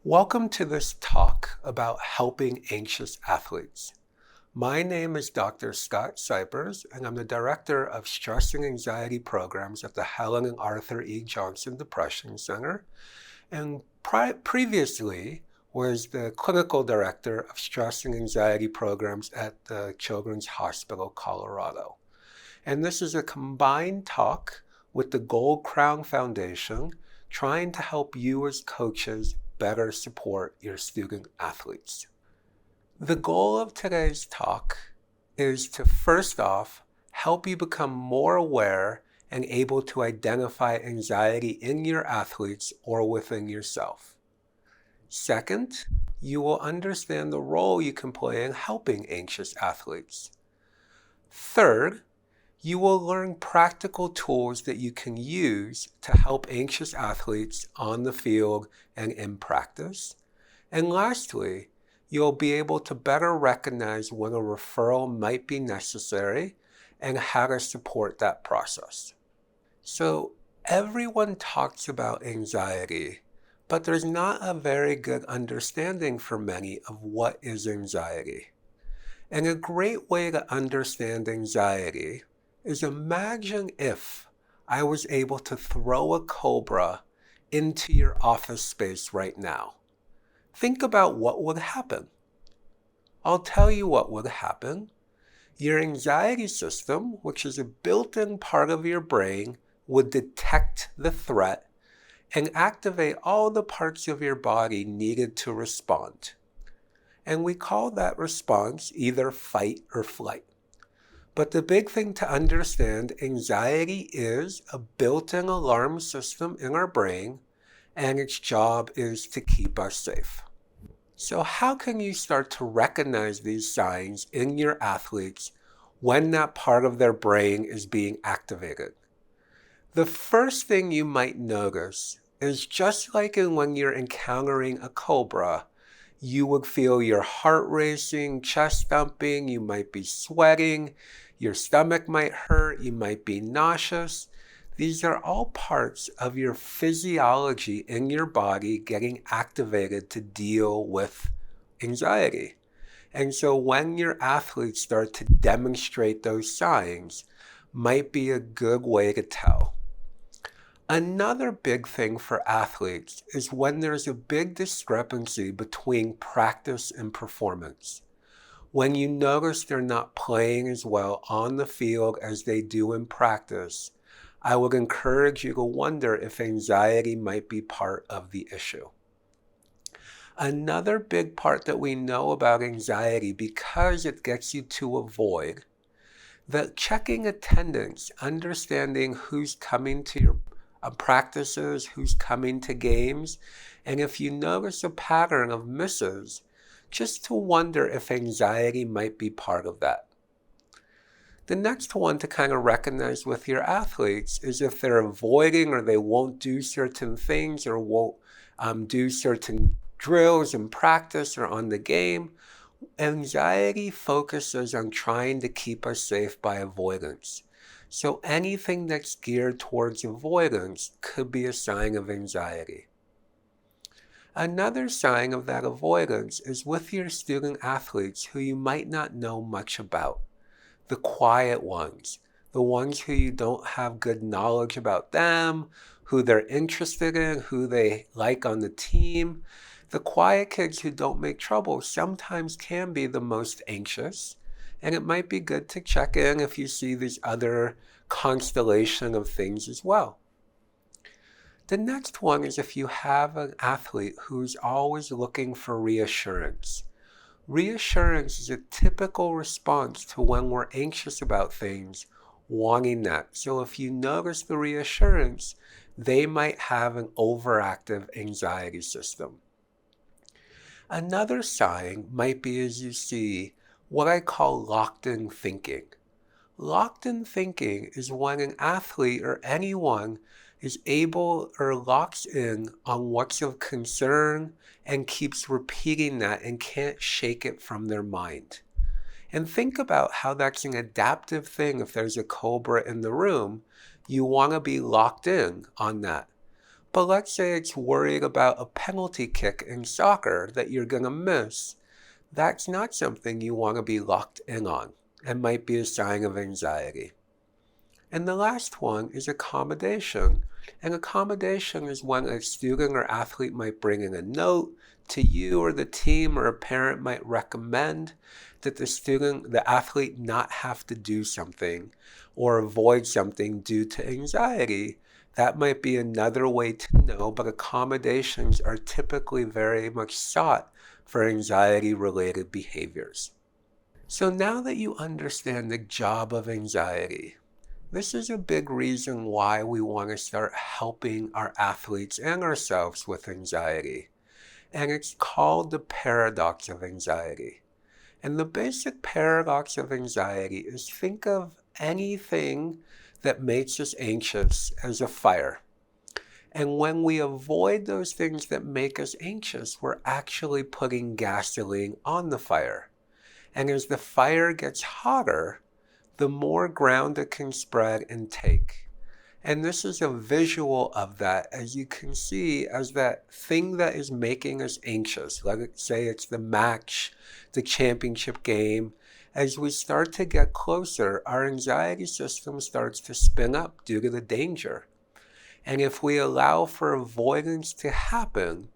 Welcome to this talk about helping anxious athletes. My name is Dr. Scott Cypers, and I'm the Director of Stress and Anxiety Programs at the Helen and Arthur E. Johnson Depression Center, and previously was the Clinical Director of Stress and Anxiety Programs at the Children's Hospital, Colorado. And this is a combined talk with the Gold Crown Foundation, trying to help you as coaches better support your student athletes. The goal of today's talk is to first off help you become more aware and able to identify anxiety in your athletes or within yourself. Second, you will understand the role you can play in helping anxious athletes. Third, you will learn practical tools that you can use to help anxious athletes on the field and in practice. And lastly, you'll be able to better recognize when a referral might be necessary and how to support that process. So everyone talks about anxiety, but there's not a very good understanding for many of what is anxiety. And a great way to understand anxiety is imagine if I was able to throw a cobra into your office space right now. Think about what would happen. I'll tell you what would happen. Your anxiety system, which is a built-in part of your brain, would detect the threat and activate all the parts of your body needed to respond. And we call that response either fight or flight. But the big thing to understand, anxiety is a built-in alarm system in our brain, and its job is to keep us safe. So how can you start to recognize these signs in your athletes when that part of their brain is being activated? The first thing you might notice is just like when you're encountering a cobra, you would feel your heart racing, chest thumping, you might be sweating, your stomach might hurt, you might be nauseous. These are all parts of your physiology in your body getting activated to deal with anxiety. And so when your athletes start to demonstrate those signs, might be a good way to tell. Another big thing for athletes is when there's a big discrepancy between practice and performance. When you notice they're not playing as well on the field as they do in practice, I would encourage you to wonder if anxiety might be part of the issue. Another big part that we know about anxiety, because it gets you to avoid, that checking attendance, understanding who's coming to your practices, who's coming to games, and if you notice a pattern of misses, just to wonder if anxiety might be part of that. The next one to kind of recognize with your athletes is if they're avoiding or they won't do certain things or won't do certain drills in practice or on the game. Anxiety focuses on trying to keep us safe by avoidance. So anything that's geared towards avoidance could be a sign of anxiety. Another sign of that avoidance is with your student athletes who you might not know much about. The quiet ones, the ones who you don't have good knowledge about them, who they're interested in, who they like on the team. The quiet kids who don't make trouble sometimes can be the most anxious, and it might be good to check in if you see these other constellation of things as well. The next one is if you have an athlete who's always looking for reassurance. Reassurance is a typical response to when we're anxious about things, wanting that. So if you notice the reassurance, they might have an overactive anxiety system. Another sign might be as you see what I call locked-in thinking. Locked-in thinking is when an athlete or anyone is able or locks in on what's of concern and keeps repeating that and can't shake it from their mind. And think about how that's an adaptive thing. If there's a cobra in the room, you want to be locked in on that. But let's say it's worried about a penalty kick in soccer that you're going to miss. That's not something you want to be locked in on and might be a sign of anxiety. And the last one is accommodation. And accommodation is when a student or athlete might bring in a note to you or the team, or a parent might recommend that the athlete not have to do something or avoid something due to anxiety. That might be another way to know, but accommodations are typically very much sought for anxiety-related behaviors. So now that you understand the job of anxiety, this is a big reason why we want to start helping our athletes and ourselves with anxiety. And it's called the paradox of anxiety. And the basic paradox of anxiety is, think of anything that makes us anxious as a fire. And when we avoid those things that make us anxious, we're actually putting gasoline on the fire. And as the fire gets hotter, the more ground it can spread and take. And this is a visual of that, as you can see, as that thing that is making us anxious. Let's say it's the match, the championship game. As we start to get closer, our anxiety system starts to spin up due to the danger. And if we allow for avoidance to happen,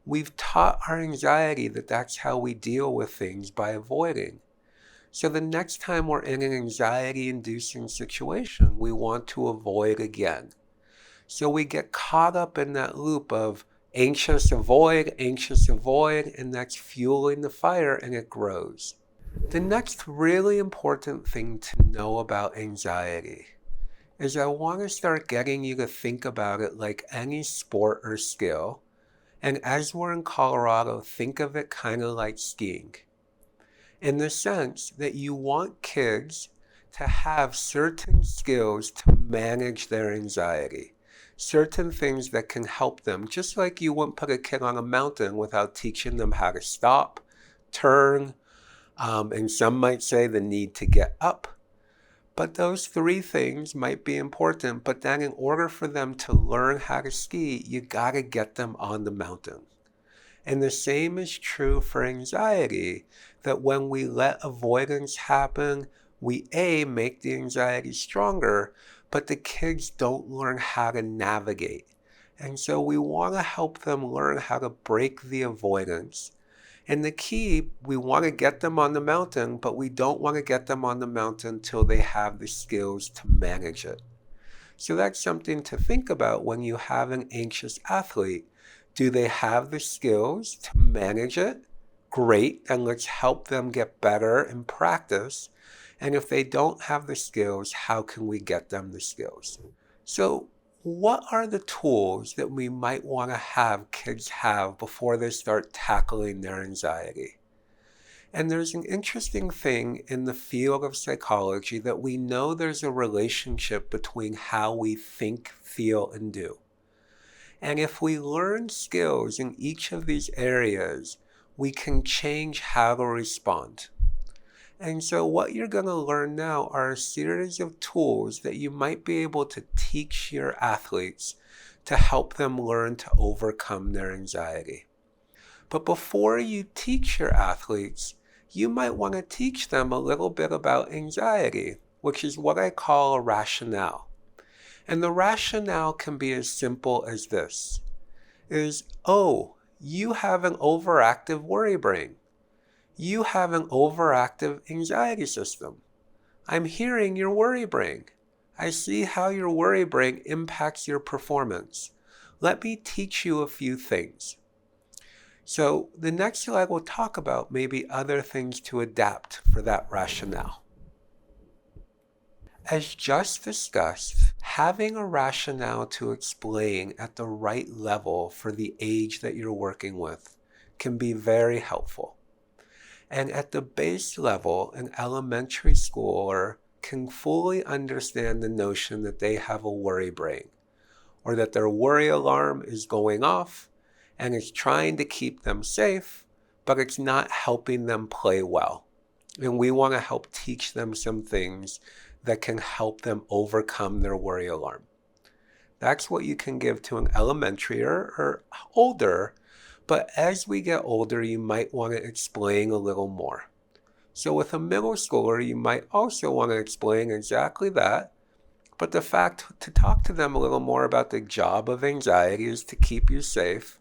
we've taught our anxiety that that's how we deal with things, by avoiding. So the next time we're in an anxiety-inducing situation, we want to avoid again. So we get caught up in that loop of anxious, avoid, and that's fueling the fire, and it grows. The next really important thing to know about anxiety is I want to start getting you to think about it like any sport or skill. And as we're in Colorado, think of it kind of like skiing, in the sense that you want kids to have certain skills to manage their anxiety, certain things that can help them, just like you wouldn't put a kid on a mountain without teaching them how to stop, turn, and some might say the need to get up. But those three things might be important, but then in order for them to learn how to ski, you gotta get them on the mountain. And the same is true for anxiety, that when we let avoidance happen, we make the anxiety stronger, but the kids don't learn how to navigate. And so we want to help them learn how to break the avoidance. And the key, we want to get them on the mountain, but we don't want to get them on the mountain till they have the skills to manage it. So that's something to think about when you have an anxious athlete. Do they have the skills to manage it? Great, and let's help them get better and practice. And if they don't have the skills, how can we get them the skills? So what are the tools that we might want to have kids have before they start tackling their anxiety? And there's an interesting thing in the field of psychology that we know there's a relationship between how we think, feel, and do. And if we learn skills in each of these areas, we can change how to respond. And so what you're going to learn now are a series of tools that you might be able to teach your athletes to help them learn to overcome their anxiety. But before you teach your athletes, you might want to teach them a little bit about anxiety, which is what I call a rationale. And the rationale can be as simple as this, is, oh, you have an overactive worry brain. You have an overactive anxiety system. I'm hearing your worry brain. I see how your worry brain impacts your performance. Let me teach you a few things. So the next slide will talk about maybe other things to adapt for that rationale. As just discussed, having a rationale to explain at the right level for the age that you're working with can be very helpful. And at the base level, an elementary schooler can fully understand the notion that they have a worry brain, or that their worry alarm is going off and it's trying to keep them safe, but it's not helping them play well. And we want to help teach them some things that can help them overcome their worry alarm. That's what you can give to an elementary or older, but as we get older, you might want to explain a little more. So with a middle schooler, you might also want to explain exactly that, but the fact to talk to them a little more about the job of anxiety is to keep you safe,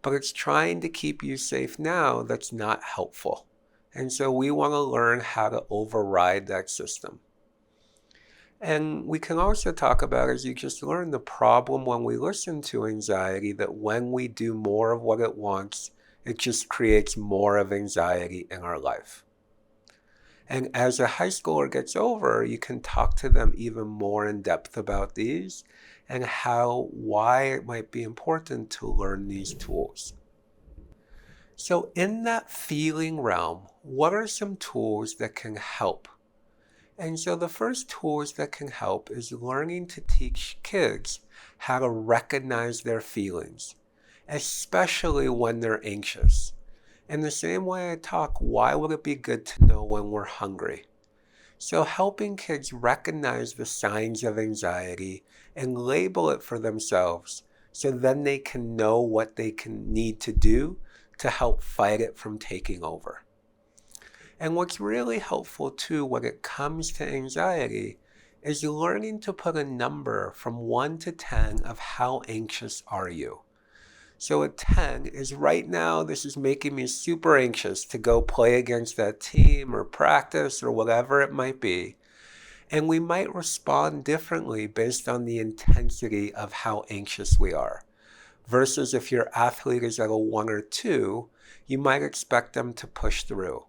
but it's trying to keep you safe now that's not helpful. And so we want to learn how to override that system. And we can also talk about, as you just learned, the problem when we listen to anxiety, that when we do more of what it wants, it just creates more of anxiety in our life. And as a high schooler gets over, you can talk to them even more in depth about these and why it might be important to learn these tools. So in that feeling realm, what are some tools that can help? And so the first tools that can help is learning to teach kids how to recognize their feelings, especially when they're anxious. In the same way I talk, why would it be good to know when we're hungry? So helping kids recognize the signs of anxiety and label it for themselves so then they can know what they need to do to help fight it from taking over. And what's really helpful too when it comes to anxiety is learning to put a number from 1 to 10 of how anxious are you. So a 10 is right now, this is making me super anxious to go play against that team or practice or whatever it might be. And we might respond differently based on the intensity of how anxious we are. Versus if your athlete is at a 1 or 2, you might expect them to push through.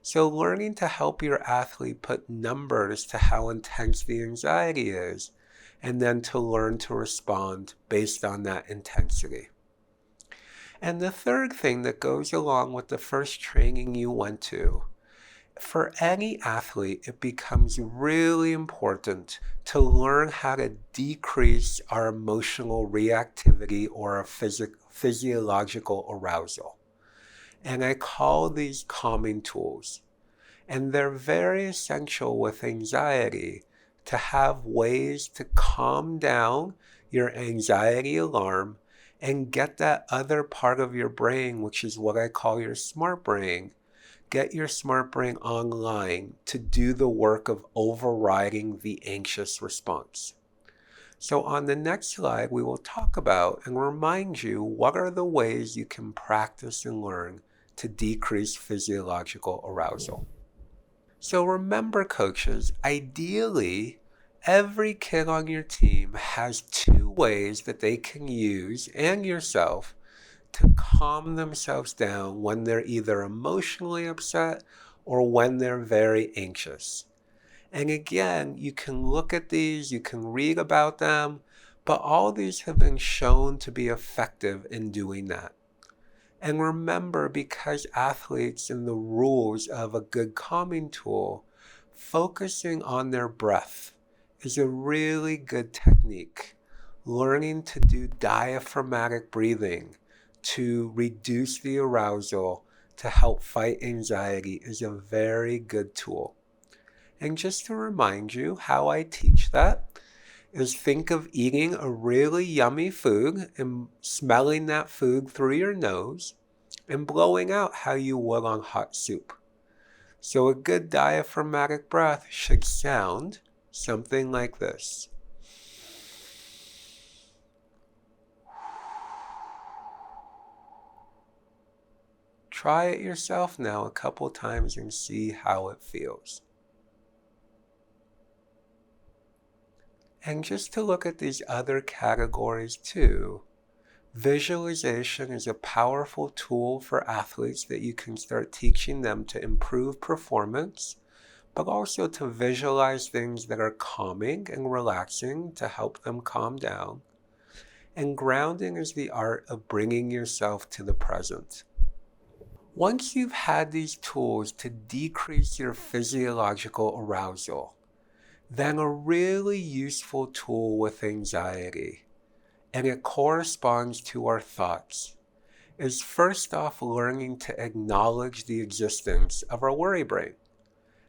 So learning to help your athlete put numbers to how intense the anxiety is, and then to learn to respond based on that intensity. And the third thing that goes along with the first training you went to, for any athlete, it becomes really important to learn how to decrease our emotional reactivity or our physiological arousal. And I call these calming tools. And they're very essential with anxiety to have ways to calm down your anxiety alarm and get that other part of your brain, which is what I call your smart brain, get your smart brain online to do the work of overriding the anxious response. So on the next slide, we will talk about and remind you what are the ways you can practice and learn to decrease physiological arousal. So remember, coaches, ideally, every kid on your team has 2 ways that they can use, and yourself, to calm themselves down when they're either emotionally upset or when they're very anxious. And again, you can look at these, you can read about them, but all these have been shown to be effective in doing that. And remember, because athletes in the rules of a good calming tool, focusing on their breath is a really good technique. Learning to do diaphragmatic breathing to reduce the arousal to help fight anxiety is a very good tool. And just to remind you how I teach that is think of eating a really yummy food and smelling that food through your nose and blowing out how you would on hot soup. So a good diaphragmatic breath should sound something like this. Try it yourself now a couple times and see how it feels. And just to look at these other categories too, visualization is a powerful tool for athletes that you can start teaching them to improve performance, but also to visualize things that are calming and relaxing to help them calm down. And grounding is the art of bringing yourself to the present. Once you've had these tools to decrease your physiological arousal, then a really useful tool with anxiety, and it corresponds to our thoughts, is first off learning to acknowledge the existence of our worry brain.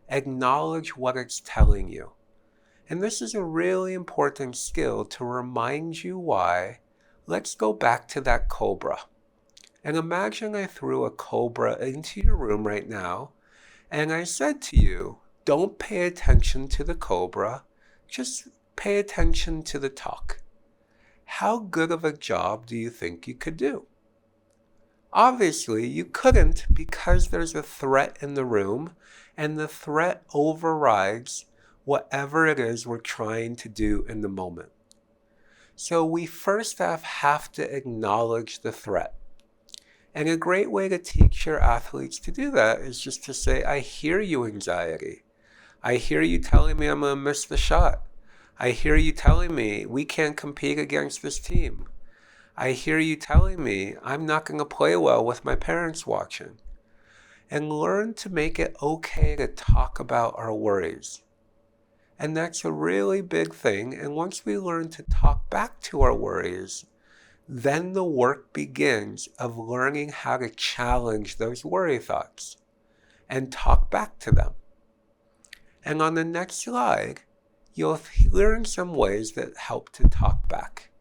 Acknowledge what it's telling you. And this is a really important skill to remind you why. Let's go back to that cobra. And imagine I threw a cobra into your room right now, and I said to you, don't pay attention to the cobra, just pay attention to the talk. How good of a job do you think you could do? Obviously, you couldn't because there's a threat in the room, and the threat overrides whatever it is we're trying to do in the moment. So we first have to acknowledge the threat. And a great way to teach your athletes to do that is just to say, I hear you, anxiety. I hear you telling me I'm going to miss the shot. I hear you telling me we can't compete against this team. I hear you telling me I'm not going to play well with my parents watching. And learn to make it okay to talk about our worries. And that's a really big thing. And once we learn to talk back to our worries, then the work begins of learning how to challenge those worry thoughts and talk back to them. And on the next slide, you'll learn some ways that help to talk back.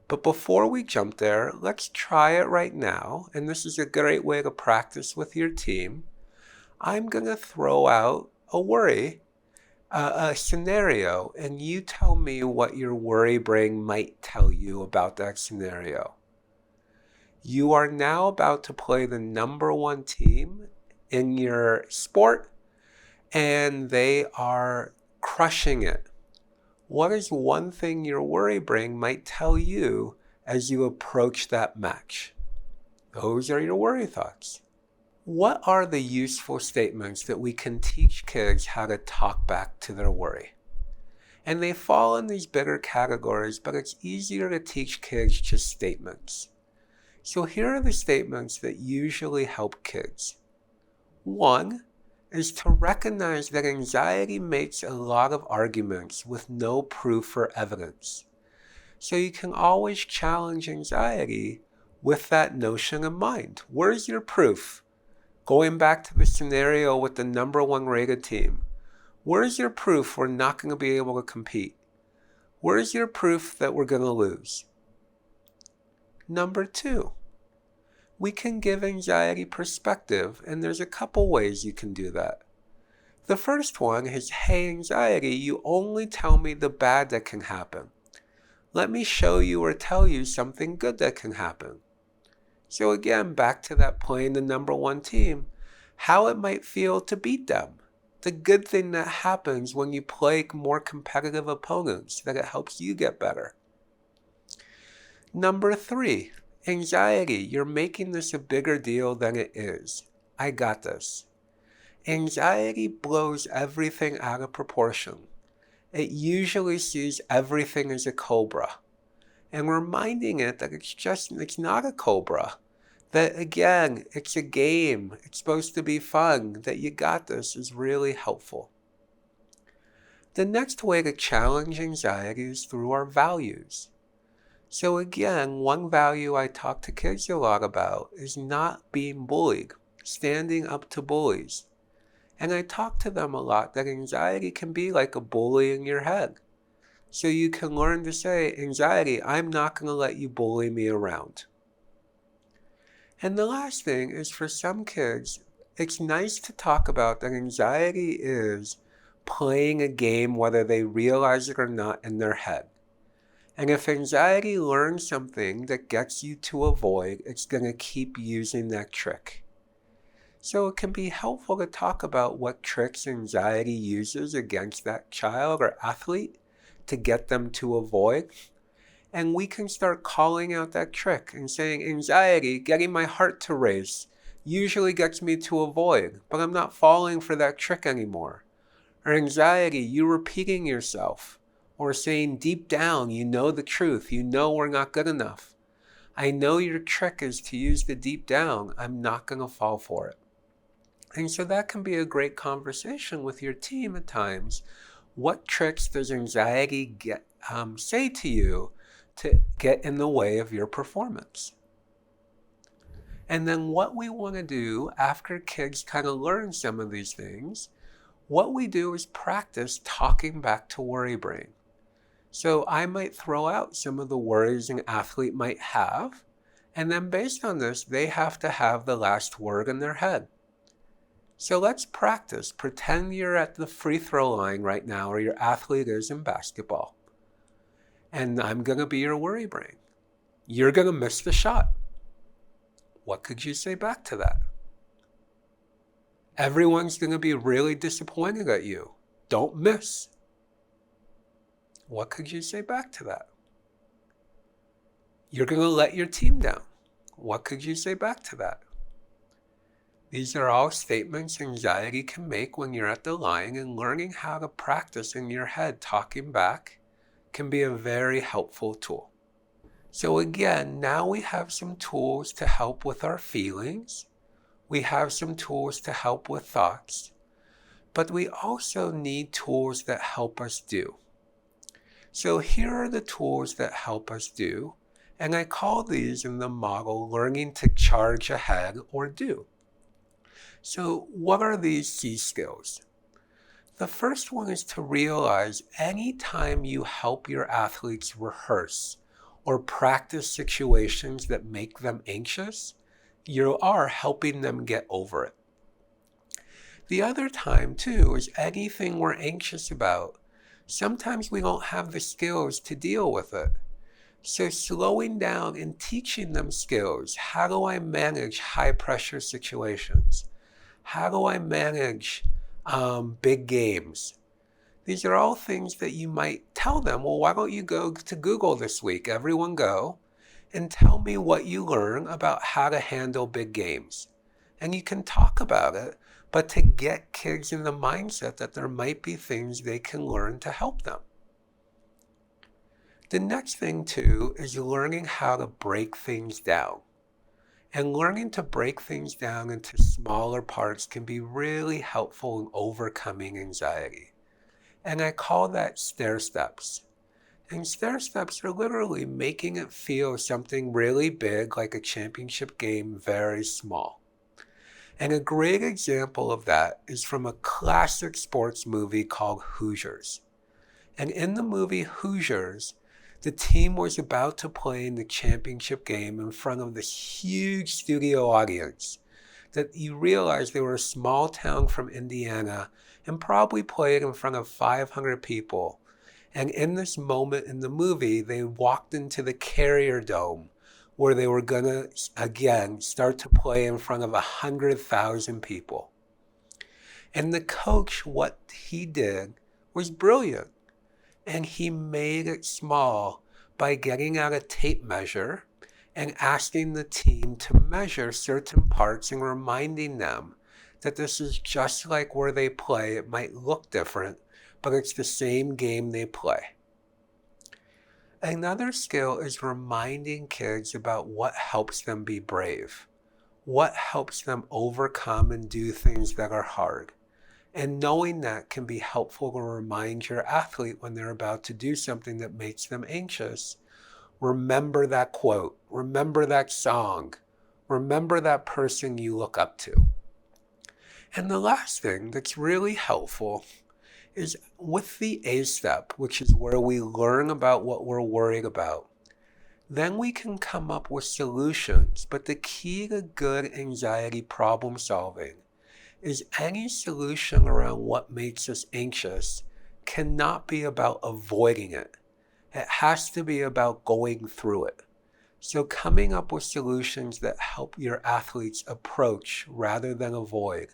But before we jump there, let's try it right now. And this is a great way to practice with your team. I'm going to throw out a worry, a scenario, and you tell me what your worry brain might tell you about that scenario. You are now about to play the number one team in your sport, and they are crushing it. What is one thing your worry brain might tell you as you approach that match? Those are your worry thoughts. What are the useful statements that we can teach kids how to talk back to their worry? And they fall in these bigger categories, but it's easier to teach kids just statements. So here are the statements that usually help kids. One is to recognize that anxiety makes a lot of arguments with no proof or evidence. So you can always challenge anxiety with that notion in mind. Where's your proof? Going back to the scenario with the number one rated team, where's your proof we're not going to be able to compete? Where's your proof that we're going to lose? Number two, we can give anxiety perspective, and there's a couple ways you can do that. The first one is, hey anxiety, you only tell me the bad that can happen. Let me show you or tell you something good that can happen. So again, back to that playing the number one team, how it might feel to beat them. The good thing that happens when you play more competitive opponents, that it helps you get better. Number three, anxiety. You're making this a bigger deal than it is. I got this. Anxiety blows everything out of proportion. It usually sees everything as a cobra. And reminding it that it's not a cobra. That again, it's a game. It's supposed to be fun. That you got this is really helpful. The next way to challenge anxiety is through our values. So again, one value I talk to kids a lot about is not being bullied, standing up to bullies. And I talk to them a lot that anxiety can be like a bully in your head. So you can learn to say, anxiety, I'm not going to let you bully me around. And the last thing is, for some kids, it's nice to talk about that anxiety is playing a game whether they realize it or not in their head. And if anxiety learns something that gets you to avoid, it's going to keep using that trick. So it can be helpful to talk about what tricks anxiety uses against that child or athlete to get them to avoid. And we can start calling out that trick and saying, anxiety, getting my heart to race, usually gets me to avoid, but I'm not falling for that trick anymore. Or anxiety, you repeating yourself, or saying deep down, you know the truth, you know we're not good enough. I know your trick is to use the deep down, I'm not going to fall for it. And so that can be a great conversation with your team at times. What tricks does anxiety say to you to get in the way of your performance? And then what we want to do after kids kind of learn some of these things, what we do is practice talking back to worry brain. So I might throw out some of the worries an athlete might have, and then based on this, they have to have the last word in their head. So let's practice. Pretend you're at the free throw line right now, or your athlete is in basketball. And I'm going to be your worry brain. You're going to miss the shot. What could you say back to that? Everyone's going to be really disappointed at you. Don't miss. What could you say back to that? You're going to let your team down. What could you say back to that? These are all statements anxiety can make when you're at the line, and learning how to practice in your head talking back can be a very helpful tool. So again, now we have some tools to help with our feelings. We have some tools to help with thoughts, but we also need tools that help us do. So here are the tools that help us do, and I call these in the model learning to charge ahead or do. So what are these C skills? The first one is to realize anytime you help your athletes rehearse or practice situations that make them anxious, you are helping them get over it. The other time, too, is anything we're anxious about. Sometimes we don't have the skills to deal with it. So slowing down and teaching them skills. How do I manage high-pressure situations? How do I manage big games? These are all things that you might tell them. Well, why don't you go to Google this week? Everyone go and tell me what you learn about how to handle big games. And you can talk about it, but to get kids in the mindset that there might be things they can learn to help them. The next thing, too, is learning how to break things down. And learning to break things down into smaller parts can be really helpful in overcoming anxiety. And I call that stair steps. And stair steps are literally making it feel something really big, like a championship game, very small. And a great example of that is from a classic sports movie called Hoosiers. And in the movie Hoosiers, the team was about to play in the championship game in front of this huge studio audience that you realize they were a small town from Indiana and probably played in front of 500 people. And in this moment in the movie, they walked into the Carrier Dome where they were going to, again, start to play in front of 100,000 people. And the coach, what he did was brilliant. And he made it small by getting out a tape measure and asking the team to measure certain parts and reminding them that this is just like where they play. It might look different, but it's the same game they play. Another skill is reminding kids about what helps them be brave, what helps them overcome and do things that are hard. And knowing that can be helpful to remind your athlete when they're about to do something that makes them anxious. Remember that quote, remember that song, remember that person you look up to. And the last thing that's really helpful is with the A step, which is where we learn about what we're worried about. Then we can come up with solutions. But the key to good anxiety problem solving is any solution around what makes us anxious cannot be about avoiding it. It has to be about going through it. So coming up with solutions that help your athletes approach rather than avoid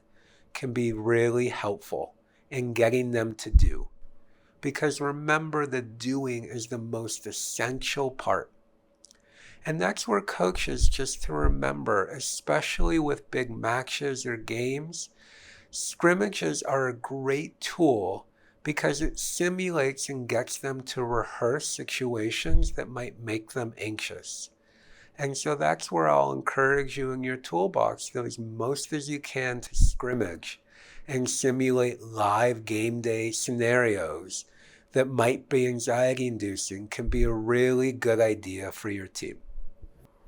can be really helpful in getting them to do. Because remember, the doing is the most essential part. And that's where coaches, just to remember, especially with big matches or games, scrimmages are a great tool because it simulates and gets them to rehearse situations that might make them anxious. And so that's where I'll encourage you in your toolbox to go as most as you can to scrimmage and simulate live game day scenarios that might be anxiety inducing can be a really good idea for your team.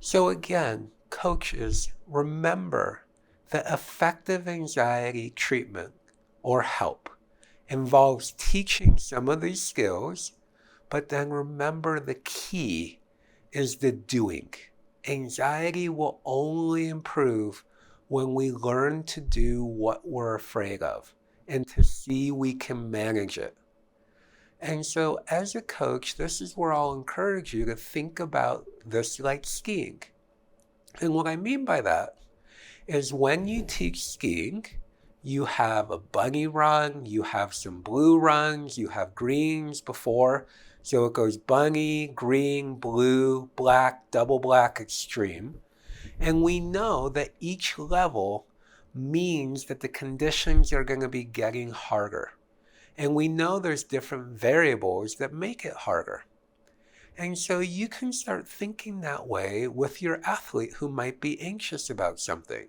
So again, coaches, remember that effective anxiety treatment or help involves teaching some of these skills, but then remember the key is the doing. Anxiety will only improve when we learn to do what we're afraid of and to see we can manage it. And so as a coach, this is where I'll encourage you to think about this like skiing. And what I mean by that is when you teach skiing, you have a bunny run, you have some blue runs, you have greens before. So it goes bunny, green, blue, black, double black, extreme. And we know that each level means that the conditions are going to be getting harder. And we know there's different variables that make it harder. And so you can start thinking that way with your athlete who might be anxious about something.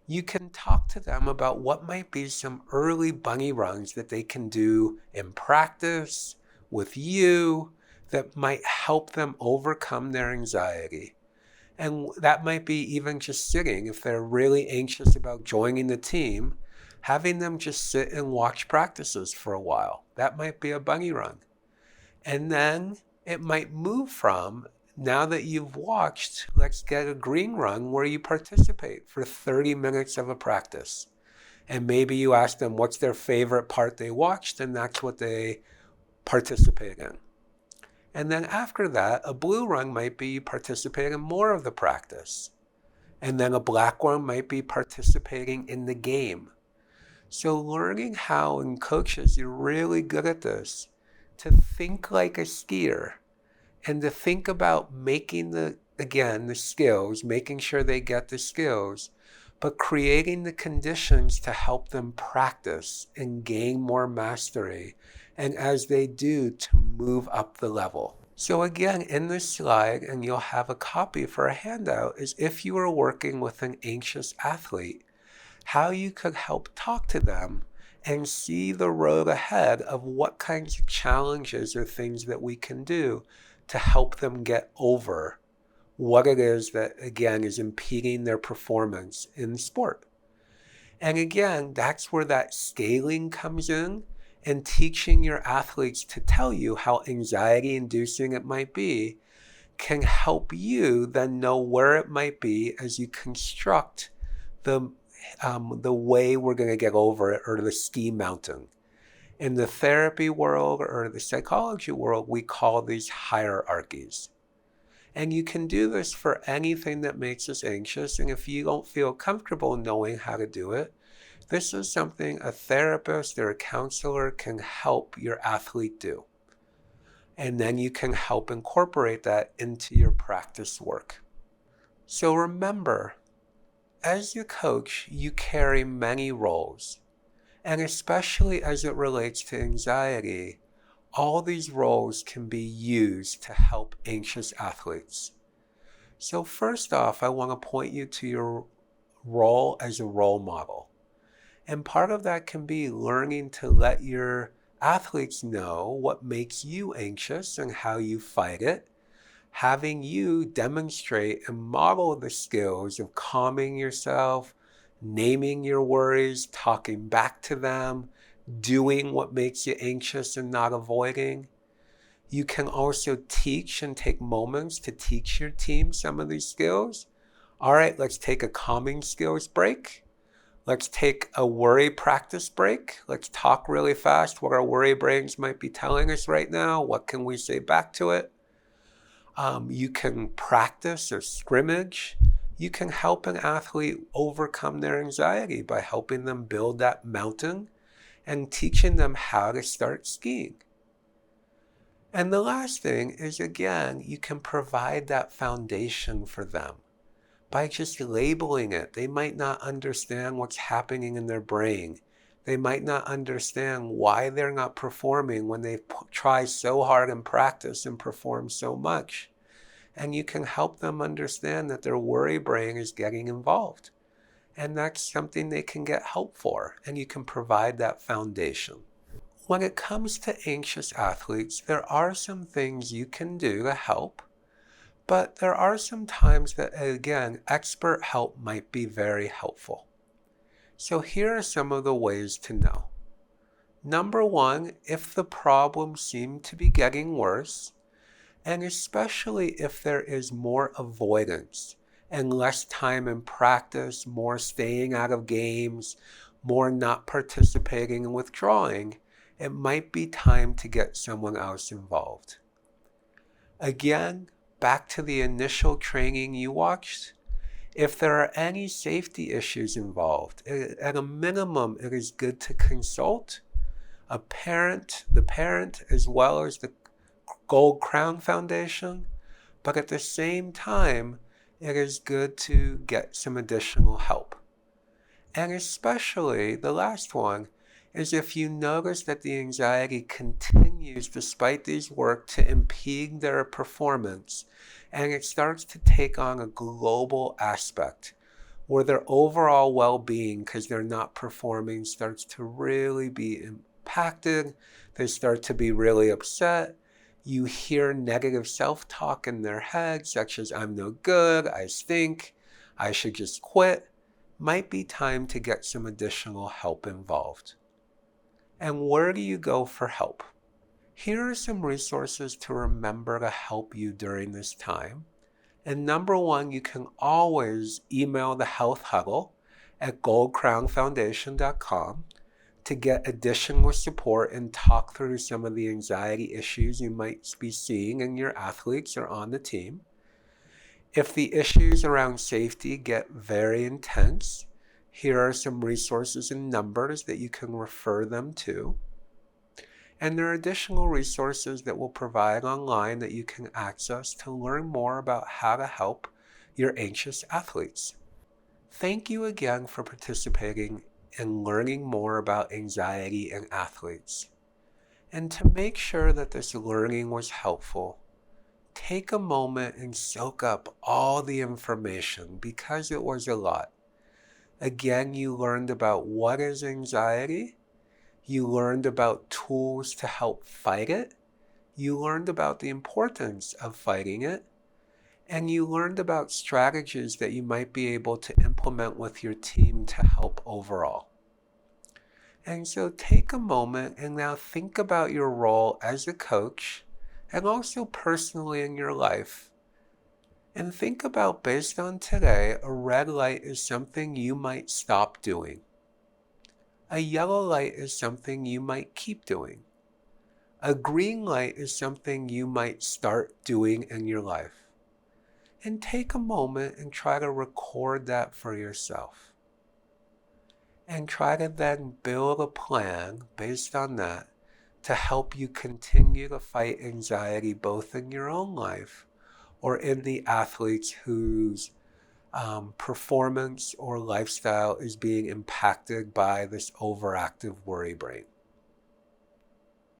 You can talk to them about what might be some early bunny runs that they can do in practice with you that might help them overcome their anxiety. And that might be even just sitting, if they're really anxious about joining the team, having them just sit and watch practices for a while. That might be a bunny run. And then it might move from, now that you've watched, let's get a green run where you participate for 30 minutes of a practice. And maybe you ask them what's their favorite part they watched, and that's what they participate in. And then after that, a blue run might be you participate in more of the practice. And then a black one might be participating in the game. So learning how, and coaches, you're really good at this, to think like a skier and to think about making the skills, making sure they get the skills, but creating the conditions to help them practice and gain more mastery. And as they do, to move up the level. So again, in this slide, and you'll have a copy for a handout, is if you were working with an anxious athlete, how you could help talk to them and see the road ahead of what kinds of challenges or things that we can do to help them get over what it is that, again, is impeding their performance in sport. And again, that's where that scaling comes in, and teaching your athletes to tell you how anxiety-inducing it might be can help you then know where it might be as you construct the way we're going to get over it, or the ski mountain. In the therapy world or the psychology world, we call these hierarchies. And you can do this for anything that makes us anxious. And if you don't feel comfortable knowing how to do it, this is something a therapist or a counselor can help your athlete do. And then you can help incorporate that into your practice work. So remember, as your coach, you carry many roles. And especially as it relates to anxiety, all these roles can be used to help anxious athletes. So first off, I want to point you to your role as a role model. And part of that can be learning to let your athletes know what makes you anxious and how you fight it, having you demonstrate and model the skills of calming yourself, naming your worries, talking back to them, doing what makes you anxious and not avoiding. You can also teach and take moments to teach your team some of these skills. All right, let's take a calming skills break. Let's take a worry practice break. Let's talk really fast what our worry brains might be telling us right now. What can we say back to it? You can practice or scrimmage. You can help an athlete overcome their anxiety by helping them build that mountain and teaching them how to start skiing. And the last thing is, again, you can provide that foundation for them by just labeling it. They might not understand what's happening in their brain. They might not understand why they're not performing when they try so hard in practice and perform so much. And you can help them understand that their worry brain is getting involved. And that's something they can get help for. And you can provide that foundation. When it comes to anxious athletes, there are some things you can do to help. But there are some times that, again, expert help might be very helpful. So here are some of the ways to know. Number one, if the problem seemed to be getting worse, and especially if there is more avoidance and less time in practice, more staying out of games, more not participating and withdrawing, it might be time to get someone else involved. Again, back to the initial training you watched, if there are any safety issues involved, at a minimum, it is good to consult the parent as well as the Gold Crown Foundation, but at the same time, it is good to get some additional help. And especially the last one is if you notice that the anxiety continues despite these work to impede their performance, and it starts to take on a global aspect where their overall well-being, because they're not performing, starts to really be impacted. They start to be really upset. You hear negative self-talk in their head, such as, I'm no good, I stink, I should just quit. Might be time to get some additional help involved. And where do you go for help? Here are some resources to remember to help you during this time. And number one, you can always email the Health Huddle at goldcrownfoundation.com to get additional support and talk through some of the anxiety issues you might be seeing in your athletes or on the team. If the issues around safety get very intense, here are some resources and numbers that you can refer them to. And there are additional resources that we'll provide online that you can access to learn more about how to help your anxious athletes. Thank you again for participating and learning more about anxiety in athletes. And to make sure that this learning was helpful, take a moment and soak up all the information because it was a lot. Again, you learned about what is anxiety. You learned about tools to help fight it. You learned about the importance of fighting it. And you learned about strategies that you might be able to implement with your team to help overall. And so take a moment and now think about your role as a coach and also personally in your life. And think about, based on today, a red light is something you might stop doing. A yellow light is something you might keep doing. A green light is something you might start doing in your life. And take a moment and try to record that for yourself. And try to then build a plan based on that to help you continue to fight anxiety both in your own life or in the athletes whose performance or lifestyle is being impacted by this overactive worry brain.